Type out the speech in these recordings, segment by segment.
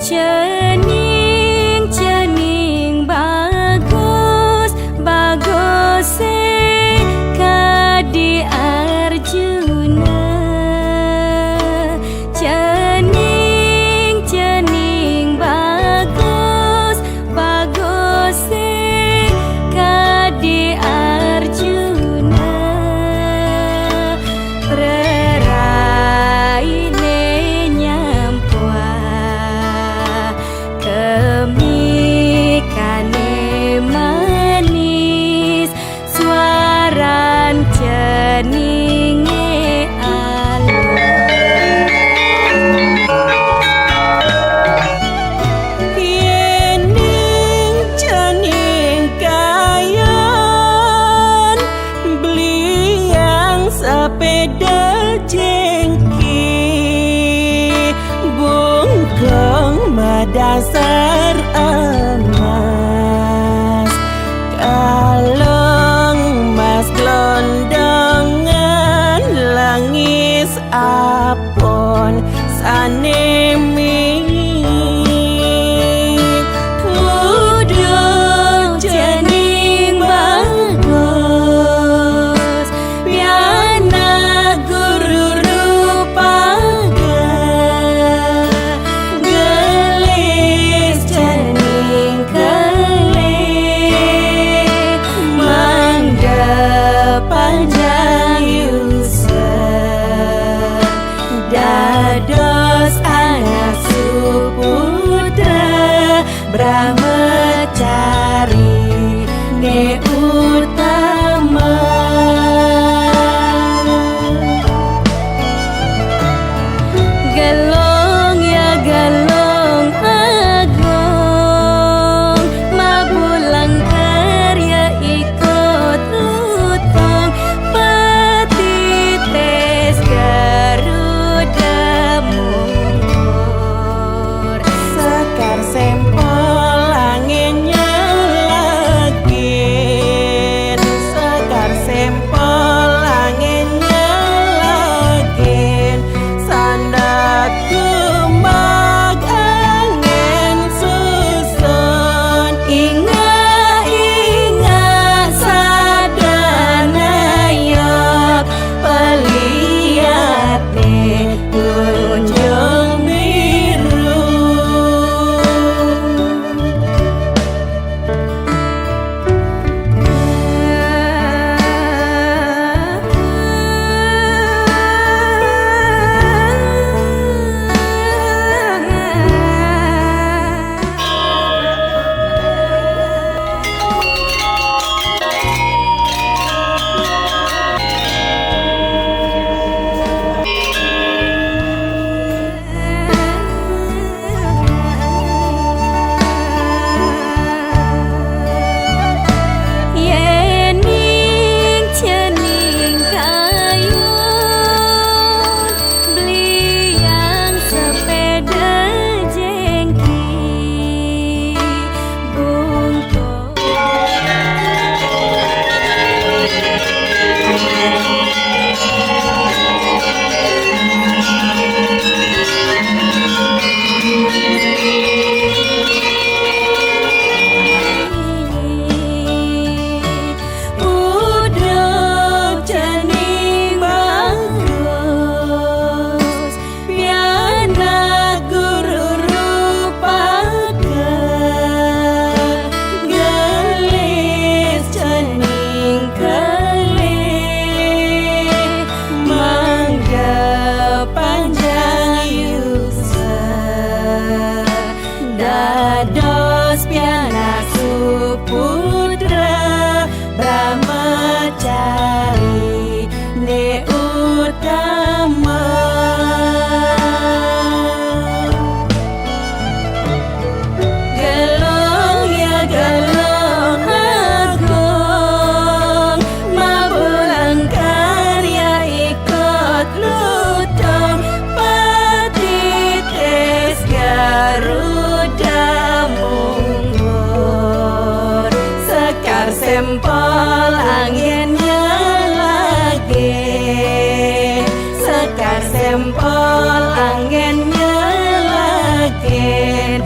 Cening cening bagus bagus Kadi Arjuna. Cening cening bagus bagus Kadi Arjuna. Preraine nyampua kemikane manis suaran ceninge alus. Yening cening kayan beliang sepeda jengki bungkeng madasar emas kaleng mas glondongan langis apon sanemi kudu cening bagus piana guru rupaga gelis cening kelih mangga panjang yusen dados anak suputra brahmacari ne utama. Gelong ya gelong agung mabulang karya ikut lutong petites Garuda mungkur sekar sempol anginnya lagi sekar sempol anginnya lagi sandak kumbag angin susun inga sadana yok peliat nih kunjung biru. Yening cening kayun beliang sepeda jengki bungkuk uduk cening bagus piana guru rupaga gelis cening kelih mangga panjang yusen dados piana suputra brahmacari ne utama. Gelong ya gelong agung mabulang karya ikut lutong petites Garuda mungkur sekar sempol anginnya lagi sekar sempol anginnya lagi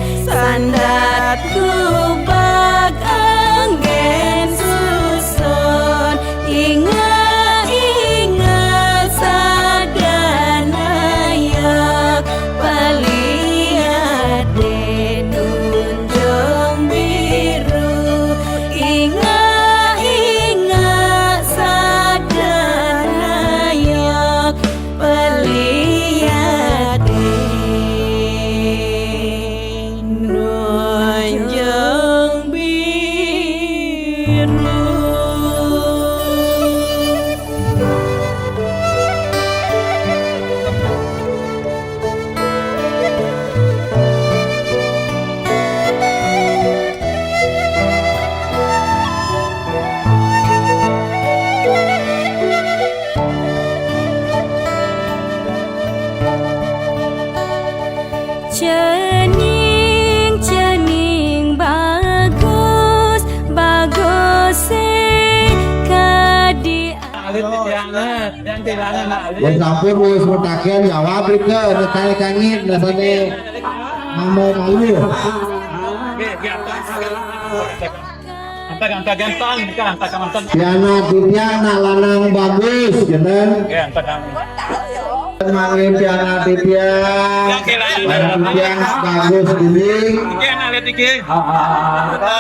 Cening, cening bagus, bagus kadi. Yang sampun wis mutaken jawab rike saya kangit rasane mau malu. Angka ganteng, angka ganteng. Piana Ditya nak lanang bagus, jeneng. Mangin Piana Ditya. Yang bagus dinding. Piana lihat iki. Apa?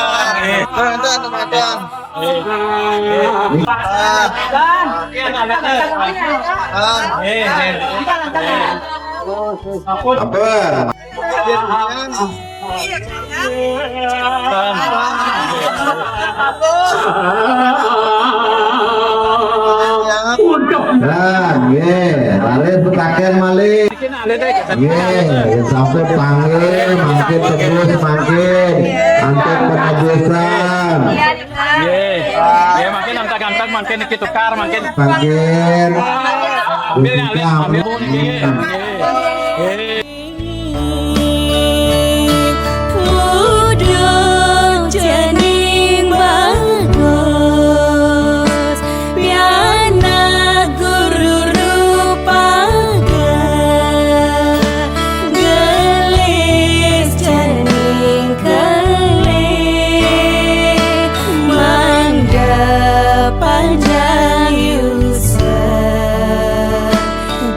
Dan balik petaken malih. Sampai panggil, makin terus makin antek penebusan. Makin angka ganteng, makin tukar, makin. Udung cening bagus, piana guru rupaga, gelis cening kelih, mangga panjang yusuf,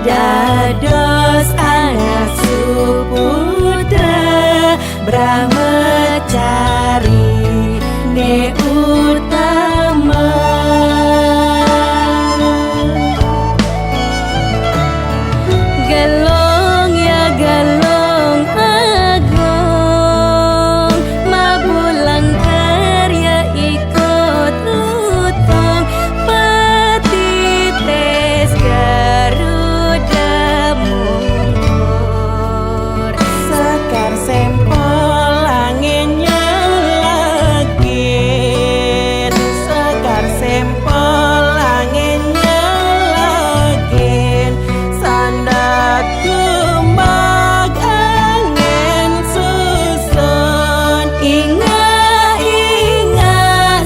dados anak suputra Brahmacari ne utama. Gelong ya gelong agung, mabulang karya ikut lutong, petites Garuda mungkur, sekar sempol anginnya lagi, sekar sempol anginnya lagi, sandat kumbag angin susun, ingat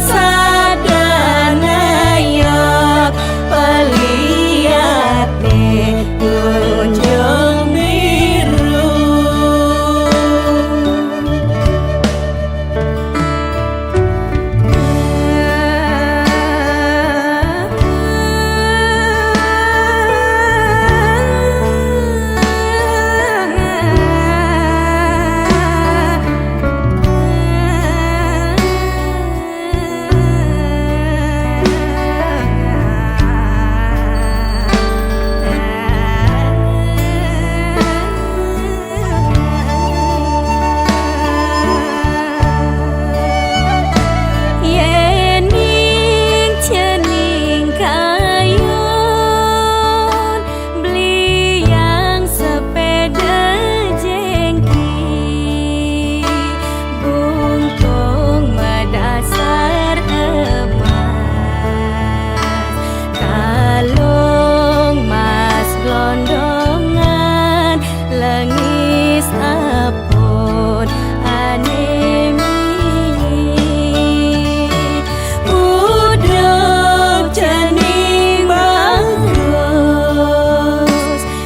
sadana yok peliat nih kunjung biru. Yening cening kayun, beli yang sepeda jengki, bungkung medasar emas, kalung mas blondongan, lengis apun anemi. Udung cening bagus,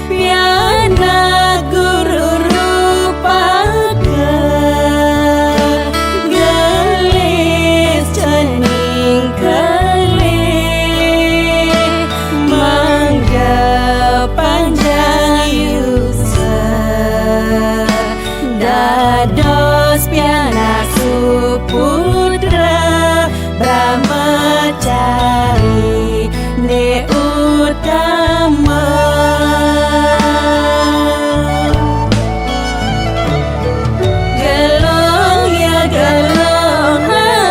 piana guru rupaga, gelis cening kelih, mangga panjang yusuf, dados piana suputra Brahmacari ne utama. Gelong ya gelong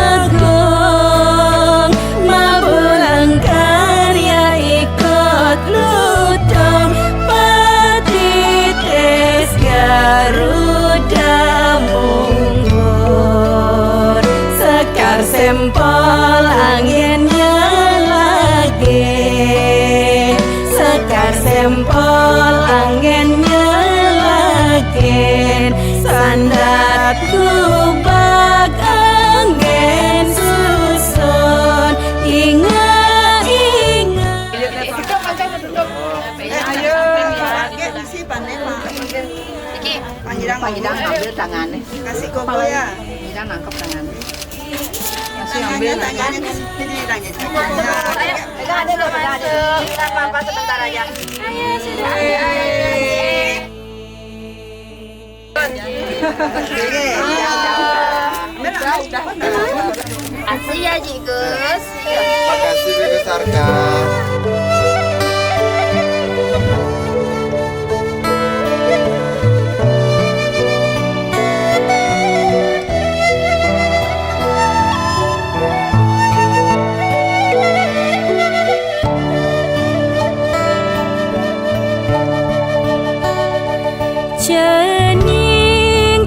agung, mabulang karya ikut lutong, petites Garuda mungkur, sekar sempol anginnya lagi, sekar sempol anginnya lagi, mandat kubak angin susun ingat Panjang ambil tangannya. Kasih koko ya. Panjang nangkep tangannya. Kasih ambil tangannya kasih ini tangannya. Ada. Apa-apa sebentar aja. Asli ya Jigus. Makasih dibesarkan.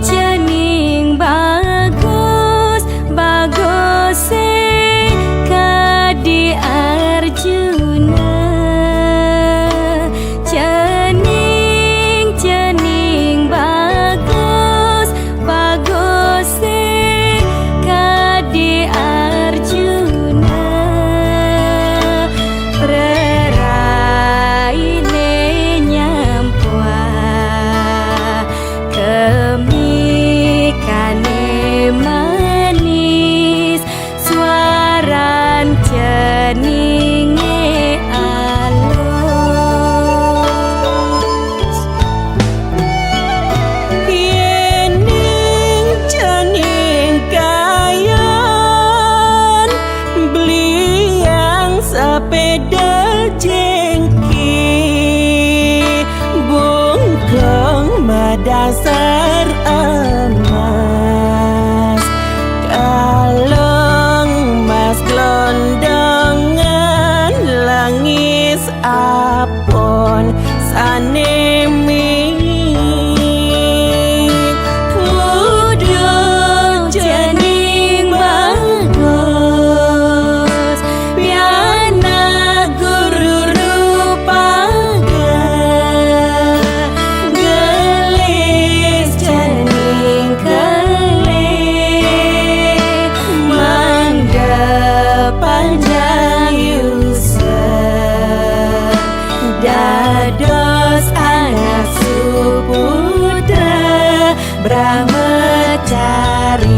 Cening bagus kadi Arjuna. Cening bagus kadi Arjuna. Preraine nyampuan kemikane manis suaran ceninge alus yening cening kayan beliang sepeda jengki bungkeng madasar emas kaleng mas glondangan langis apon sanemi kudu cening bagus piana guru rupaga gelis cening keling mangga panjang yusen dados anak suputra brahmacari